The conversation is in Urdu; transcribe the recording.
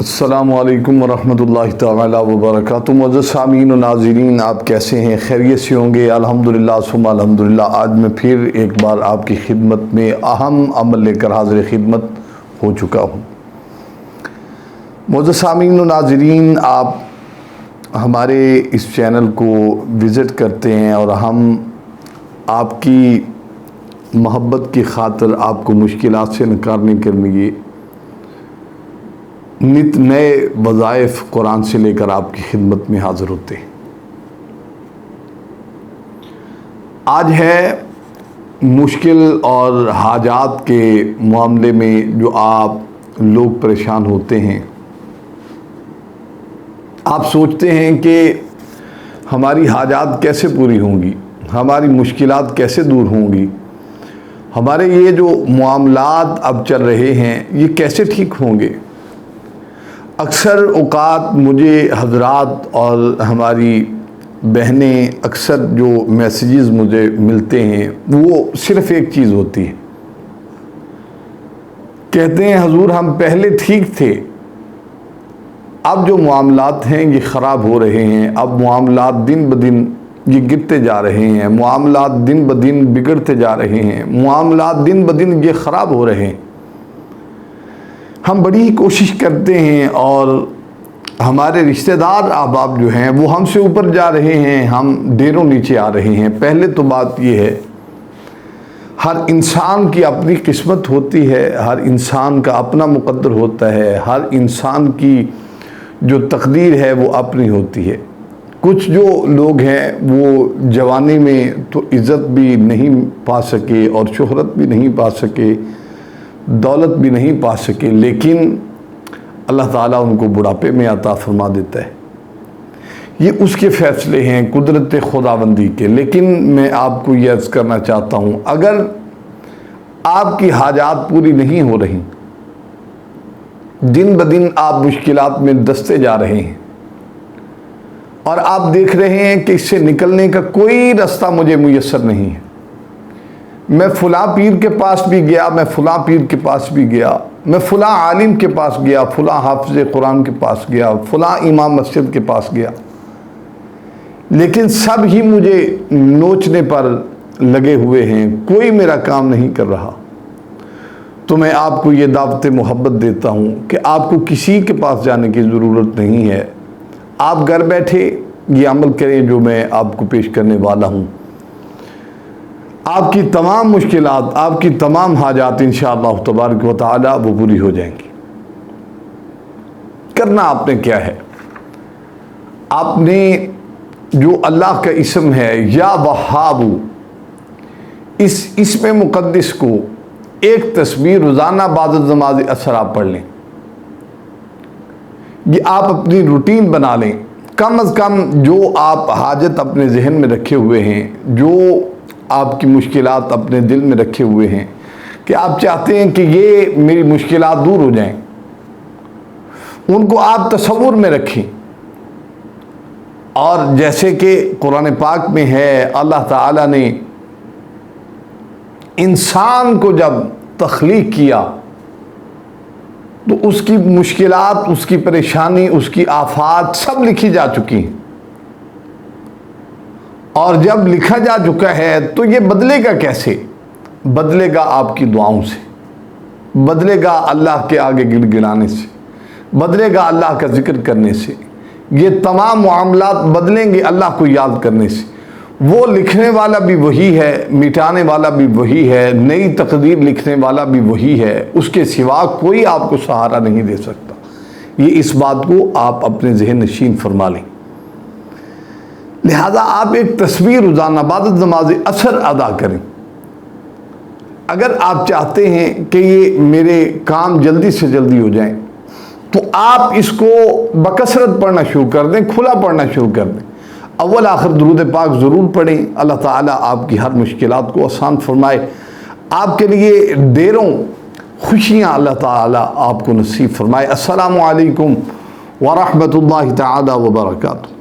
السلام علیکم ورحمۃ اللہ تعالی وبرکاتہ۔ معزز سامعین و ناظرین، آپ کیسے ہیں؟ خیریت سے ہوں گے؟ الحمدللہ ثم الحمدللہ۔ آج میں پھر ایک بار آپ کی خدمت میں اہم عمل لے کر حاضر خدمت ہو چکا ہوں۔ معزز سامعین و ناظرین، آپ ہمارے اس چینل کو وزٹ کرتے ہیں اور ہم آپ کی محبت کی خاطر آپ کو مشکلات سے نکالنے کے لیے نت نئے وظائف قرآن سے لے کر آپ کی خدمت میں حاضر ہوتے ہیں۔ آج ہے مشکل اور حاجات کے معاملے میں جو آپ لوگ پریشان ہوتے ہیں۔ آپ سوچتے ہیں کہ ہماری حاجات کیسے پوری ہوں گی، ہماری مشکلات کیسے دور ہوں گی، ہمارے یہ جو معاملات اب چل رہے ہیں یہ کیسے ٹھیک ہوں گے۔ اکثر اوقات مجھے حضرات اور ہماری بہنیں اکثر جو میسیجز مجھے ملتے ہیں وہ صرف ایک چیز ہوتی ہے، کہتے ہیں حضور ہم پہلے ٹھیک تھے، اب جو معاملات ہیں یہ خراب ہو رہے ہیں، اب معاملات دن بدن یہ گرتے جا رہے ہیں، معاملات دن بدن بگڑتے جا رہے ہیں، معاملات دن بدن یہ خراب ہو رہے ہیں۔ ہم بڑی کوشش کرتے ہیں اور ہمارے رشتہ دار احباب جو ہیں وہ ہم سے اوپر جا رہے ہیں، ہم ڈیروں نیچے آ رہے ہیں۔ پہلے تو بات یہ ہے، ہر انسان کی اپنی قسمت ہوتی ہے، ہر انسان کا اپنا مقدر ہوتا ہے، ہر انسان کی جو تقدیر ہے وہ اپنی ہوتی ہے۔ کچھ جو لوگ ہیں وہ جوانی میں تو عزت بھی نہیں پا سکے اور شہرت بھی نہیں پا سکے، دولت بھی نہیں پا سکے، لیکن اللہ تعالیٰ ان کو بڑھاپے میں عطا فرما دیتا ہے۔ یہ اس کے فیصلے ہیں قدرت خداوندی کے۔ لیکن میں آپ کو یہ عرض کرنا چاہتا ہوں، اگر آپ کی حاجات پوری نہیں ہو رہی، دن بدن آپ مشکلات میں دستے جا رہے ہیں اور آپ دیکھ رہے ہیں کہ اس سے نکلنے کا کوئی راستہ مجھے میسر نہیں ہے، میں فلاں پیر کے پاس بھی گیا، میں فلاں پیر کے پاس بھی گیا، میں فلاں عالم کے پاس گیا، فلاں حافظ قرآن کے پاس گیا، فلاں امام مسجد کے پاس گیا، لیکن سب ہی مجھے نوچنے پر لگے ہوئے ہیں، کوئی میرا کام نہیں کر رہا۔ تو میں آپ کو یہ دعوت محبت دیتا ہوں کہ آپ کو کسی کے پاس جانے کی ضرورت نہیں ہے، آپ گھر بیٹھے یہ عمل کریں جو میں آپ کو پیش کرنے والا ہوں۔ آپ کی تمام مشکلات، آپ کی تمام حاجات انشاءاللہ تبارک و تعالی وہ پوری ہو جائیں گی۔ کرنا آپ نے کیا ہے؟ آپ نے جو اللہ کا اسم ہے یا وہاب، اس اسم مقدس کو ایک تسبیح روزانہ بعد نماز عصر آپ پڑھ لیں۔ یہ آپ اپنی روٹین بنا لیں، کم از کم جو آپ حاجت اپنے ذہن میں رکھے ہوئے ہیں، جو آپ کی مشکلات اپنے دل میں رکھے ہوئے ہیں کہ آپ چاہتے ہیں کہ یہ میری مشکلات دور ہو جائیں، ان کو آپ تصور میں رکھیں۔ اور جیسے کہ قرآن پاک میں ہے، اللہ تعالیٰ نے انسان کو جب تخلیق کیا تو اس کی مشکلات، اس کی پریشانی، اس کی آفات سب لکھی جا چکی ہیں، اور جب لکھا جا چکا ہے تو یہ بدلے گا کیسے؟ بدلے گا آپ کی دعاؤں سے، بدلے گا اللہ کے آگے گڑ گڑانے سے، بدلے گا اللہ کا ذکر کرنے سے، یہ تمام معاملات بدلیں گے اللہ کو یاد کرنے سے۔ وہ لکھنے والا بھی وہی ہے، مٹانے والا بھی وہی ہے، نئی تقدیر لکھنے والا بھی وہی ہے، اس کے سوا کوئی آپ کو سہارا نہیں دے سکتا۔ یہ اس بات کو آپ اپنے ذہن نشین فرما لیں۔ لہذا آپ ایک تسبیح روزانہ بعد نماز عصر ادا کریں۔ اگر آپ چاہتے ہیں کہ یہ میرے کام جلدی سے جلدی ہو جائیں تو آپ اس کو بکثرت پڑھنا شروع کر دیں، کھلا پڑھنا شروع کر دیں۔ اول آخر درود پاک ضرور پڑھیں، اللہ تعالیٰ آپ کی ہر مشکلات کو آسان فرمائے، آپ کے لیے ڈیروں خوشیاں اللہ تعالیٰ آپ کو نصیب فرمائے۔ السلام علیکم ورحمۃ اللہ تعالیٰ وبرکاتہ۔